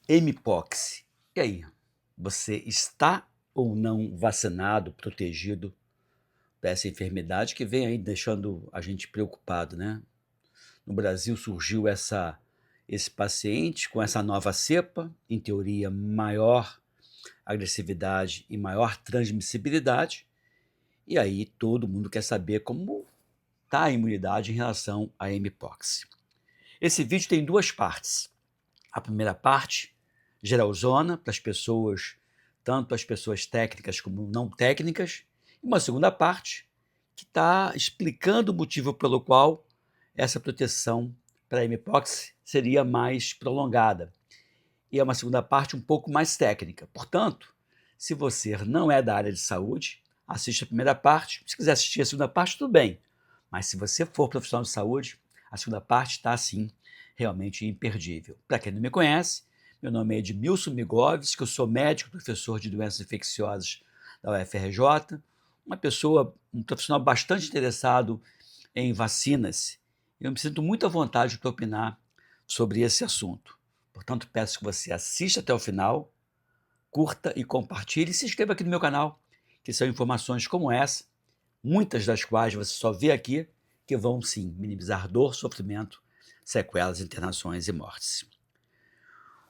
Mpox. E aí, você está ou não vacinado, protegido dessa enfermidade que vem aí deixando a gente preocupado, né? No Brasil surgiu esse paciente com essa nova cepa, em teoria maior agressividade e maior transmissibilidade, e aí todo mundo quer saber como está a imunidade em relação à Mpox. Esse vídeo tem duas partes. A primeira parte, geralzona, para as pessoas, tanto as pessoas técnicas como não técnicas, e uma segunda parte, que está explicando o motivo pelo qual essa proteção para a Mpox seria mais prolongada. E é uma segunda parte um pouco mais técnica. Portanto, se você não é da área de saúde, assista a primeira parte. Se quiser assistir a segunda parte, tudo bem. Mas se você for profissional de saúde, a segunda parte está, sim, realmente imperdível. Para quem não me conhece, meu nome é Edmilson Migoves, eu sou médico, professor de doenças infecciosas da UFRJ, um profissional bastante interessado em vacinas. Eu me sinto muito à vontade para opinar sobre esse assunto. Portanto, peço que você assista até o final, curta e compartilhe e se inscreva aqui no meu canal, que são informações como essa, muitas das quais você só vê aqui, que vão sim minimizar dor, sofrimento, sequelas, internações e mortes.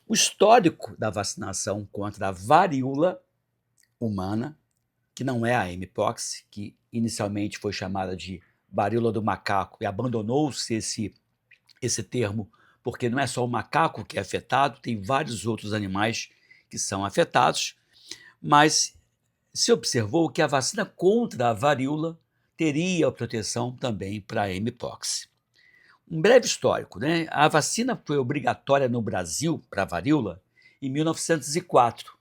O histórico da vacinação contra a varíola humana, que não é a Mpox, que inicialmente foi chamada de varíola do macaco e abandonou-se esse termo porque não é só o macaco que é afetado, tem vários outros animais que são afetados, mas se observou que a vacina contra a varíola teria proteção também para a Mpox. Um breve histórico, né? A vacina foi obrigatória no Brasil para a varíola em 1904.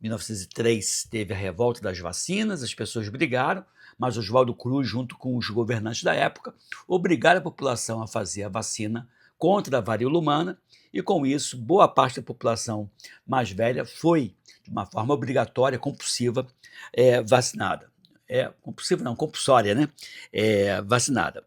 Em 1903 teve a revolta das vacinas, as pessoas brigaram, mas Oswaldo Cruz, junto com os governantes da época, obrigaram a população a fazer a vacina contra a varíola humana e, com isso, boa parte da população mais velha foi, de uma forma obrigatória, compulsiva, vacinada. Compulsiva não, compulsória, né? Vacinada.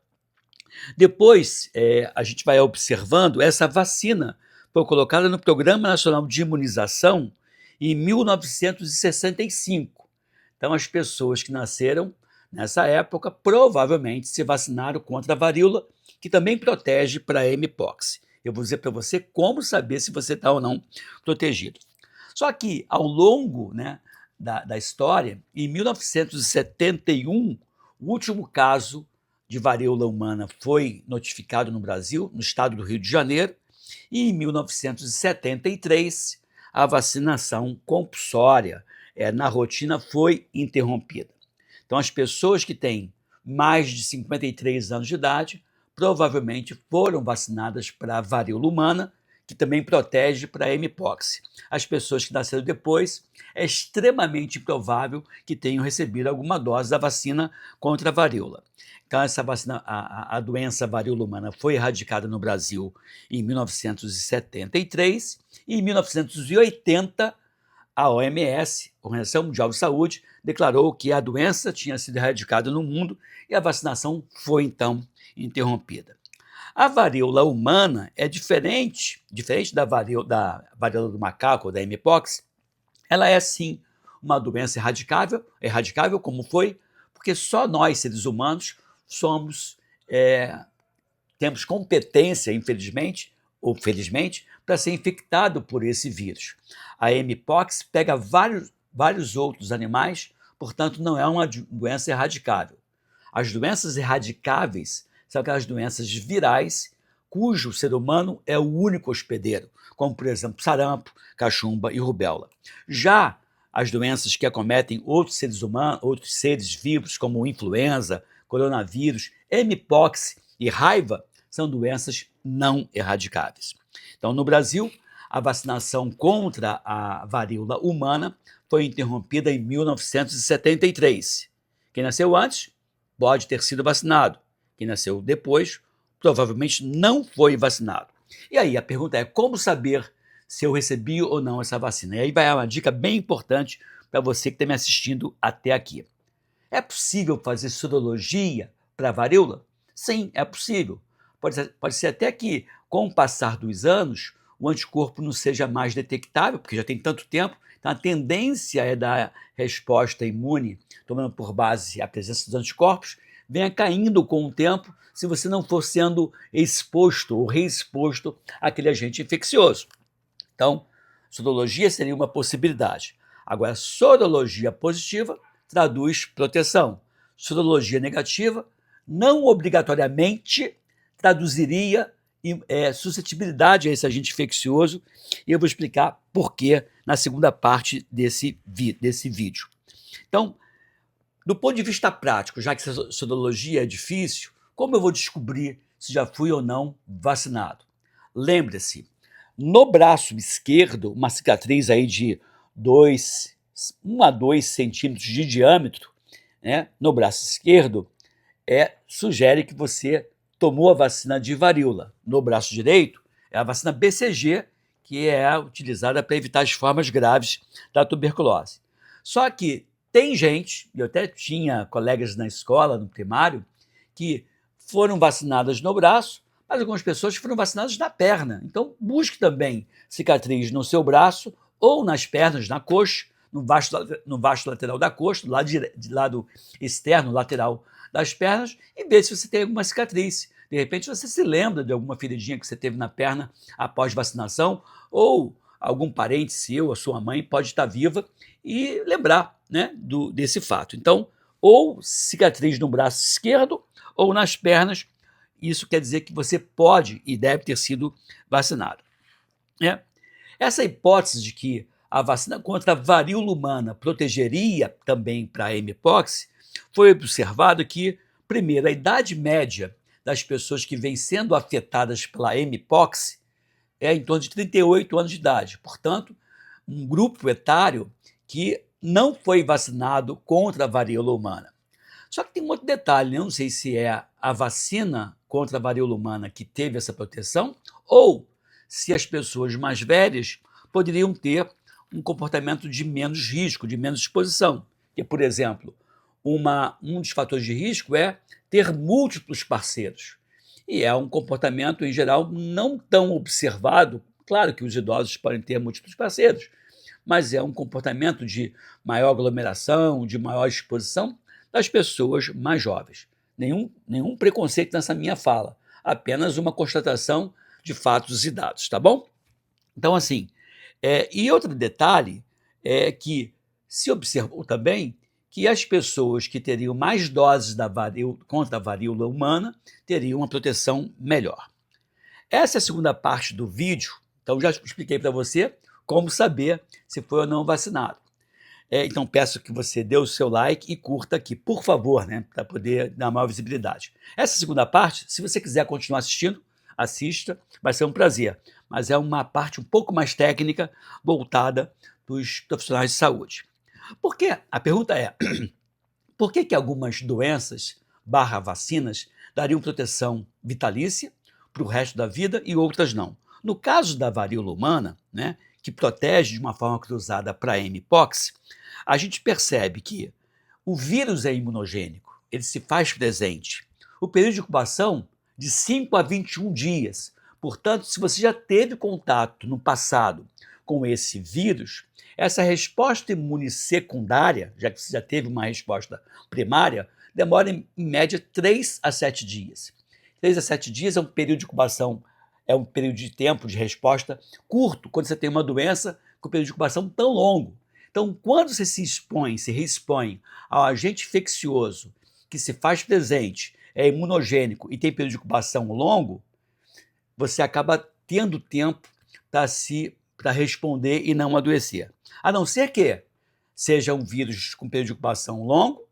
Depois, a gente vai observando, essa vacina foi colocada no Programa Nacional de Imunização em 1965. Então, as pessoas que nasceram nessa época provavelmente se vacinaram contra a varíola, que também protege para a Mpox. Eu vou dizer para você como saber se você está ou não protegido. Só que, ao longo, né, da história, em 1971, o último caso de varíola humana foi notificado no Brasil, no estado do Rio de Janeiro, e em 1973 a vacinação compulsória na rotina foi interrompida. Então, as pessoas que têm mais de 53 anos de idade provavelmente foram vacinadas para a varíola humana, que também protege para a Mpox. As pessoas que nasceram depois, é extremamente provável que tenham recebido alguma dose da vacina contra a varíola. Então, essa vacina, a doença varíola humana foi erradicada no Brasil em 1973 e em 1980 a OMS, Organização Mundial de Saúde, declarou que a doença tinha sido erradicada no mundo e a vacinação foi, então, interrompida. A varíola humana é diferente da varíola do macaco, da Mpox. Ela é, sim, uma doença erradicável como foi, porque só nós, seres humanos, temos competência, infelizmente ou felizmente, para ser infectado por esse vírus. A Mpox pega vários outros animais, portanto, não é uma doença erradicável. As doenças erradicáveis são aquelas doenças virais cujo ser humano é o único hospedeiro, como, por exemplo, sarampo, cachumba e rubéola. Já as doenças que acometem outros seres humanos, outros seres vivos, como influenza, coronavírus, Mpox e raiva, são doenças não erradicáveis. Então, no Brasil, a vacinação contra a varíola humana foi interrompida em 1973. Quem nasceu antes pode ter sido vacinado. Quem nasceu depois provavelmente não foi vacinado. E aí a pergunta é: como saber se eu recebi ou não essa vacina? E aí vai uma dica bem importante para você que está me assistindo até aqui. É possível fazer sorologia para a varíola? Sim, é possível. Pode ser até que, com o passar dos anos, o anticorpo não seja mais detectável, porque já tem tanto tempo. Então, a tendência é da resposta imune, tomando por base a presença dos anticorpos, venha caindo com o tempo se você não for sendo exposto ou reexposto àquele agente infeccioso. Então, sorologia seria uma possibilidade. Agora, sorologia positiva traduz proteção. Sorologia negativa não obrigatoriamente traduziria suscetibilidade a esse agente infeccioso, e eu vou explicar por quê na segunda parte desse vídeo. Então, do ponto de vista prático, já que essa sorologia é difícil, como eu vou descobrir se já fui ou não vacinado? Lembre-se, no braço esquerdo, uma cicatriz aí de 1 a 2 centímetros de diâmetro, né, no braço esquerdo, sugere que você tomou a vacina de varíola. No braço direito, é a vacina BCG, que é utilizada para evitar as formas graves da tuberculose. Só que tem gente, e eu até tinha colegas na escola, no primário, que foram vacinadas no braço, mas algumas pessoas foram vacinadas na perna. Então, busque também cicatriz no seu braço ou nas pernas, na coxa, no vasto lateral da coxa, do lado externo, lateral das pernas, e ver se você tem alguma cicatriz. De repente, você se lembra de alguma feridinha que você teve na perna após vacinação, ou algum parente seu, a sua mãe, pode estar viva e lembrar, né, desse fato. Então, ou cicatriz no braço esquerdo ou nas pernas, isso quer dizer que você pode e deve ter sido vacinado. Essa hipótese de que a vacina contra a varíola humana protegeria também para a mpox, foi observado que, primeiro, a idade média das pessoas que vêm sendo afetadas pela mpox é em torno de 38 anos de idade. Portanto, um grupo etário que não foi vacinado contra a varíola humana. Só que tem um outro detalhe, eu não sei se é a vacina contra a varíola humana que teve essa proteção ou se as pessoas mais velhas poderiam ter um comportamento de menos risco, de menos exposição. Que, por exemplo, um dos fatores de risco é ter múltiplos parceiros. E é um comportamento, em geral, não tão observado. Claro que os idosos podem ter múltiplos parceiros, mas é um comportamento de maior aglomeração, de maior exposição das pessoas mais jovens. Nenhum preconceito nessa minha fala, apenas uma constatação de fatos e dados, tá bom? Então, assim, e outro detalhe é que se observou também que as pessoas que teriam mais doses contra a varíola humana teriam uma proteção melhor. Essa é a segunda parte do vídeo, então já expliquei para você como saber se foi ou não vacinado. Então peço que você dê o seu like e curta aqui, por favor, né, para poder dar maior visibilidade. Essa segunda parte, se você quiser continuar assistindo, assista, vai ser um prazer. Mas é uma parte um pouco mais técnica, voltada dos profissionais de saúde. A pergunta é, por que algumas doenças /vacinas dariam proteção vitalícia para o resto da vida e outras não? No caso da varíola humana, né, que protege de uma forma cruzada para a mpox, a gente percebe que o vírus é imunogênico, ele se faz presente. O período de incubação de 5 a 21 dias. Portanto, se você já teve contato no passado com esse vírus, essa resposta imune secundária, já que você já teve uma resposta primária, demora em média 3 a 7 dias. 3 a 7 dias é um período de incubação, é um período de tempo de resposta curto, quando você tem uma doença com período de incubação tão longo. Então, quando você se reexpõe ao agente infeccioso que se faz presente, é imunogênico e tem período de incubação longo, você acaba tendo tempo para responder e não adoecer. A não ser que seja um vírus com período de incubação longo,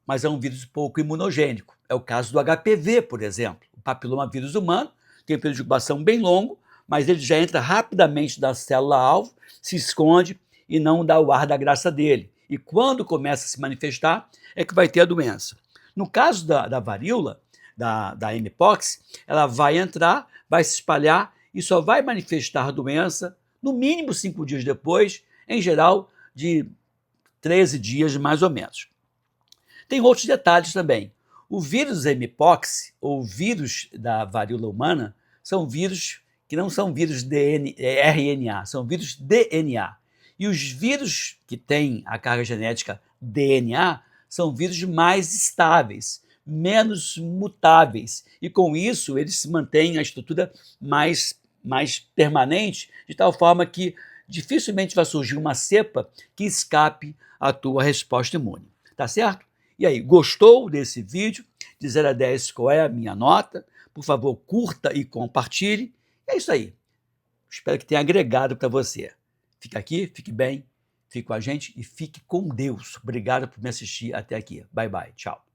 mas é um vírus pouco imunogênico. É o caso do HPV, por exemplo. O papiloma vírus humano tem um período de incubação bem longo, mas ele já entra rapidamente da célula-alvo, se esconde e não dá o ar da graça dele. E quando começa a se manifestar, é que vai ter a doença. No caso da varíola, da mpox, ela vai entrar, vai se espalhar e só vai manifestar a doença no mínimo 5 dias depois, em geral de 13 dias mais ou menos. Tem outros detalhes também. O vírus mpox, ou vírus da varíola humana, são vírus que não são vírus RNA, são vírus DNA. E os vírus que têm a carga genética DNA são vírus mais estáveis, menos mutáveis, e com isso eles se mantêm a estrutura mais permanente, de tal forma que dificilmente vai surgir uma cepa que escape à tua resposta imune. Tá certo? E aí, gostou desse vídeo? De 0 a 10, qual é a minha nota? Por favor, curta e compartilhe. É isso aí. Espero que tenha agregado para você. Fica aqui, fique bem, fique com a gente e fique com Deus. Obrigado por me assistir até aqui. Bye, bye. Tchau.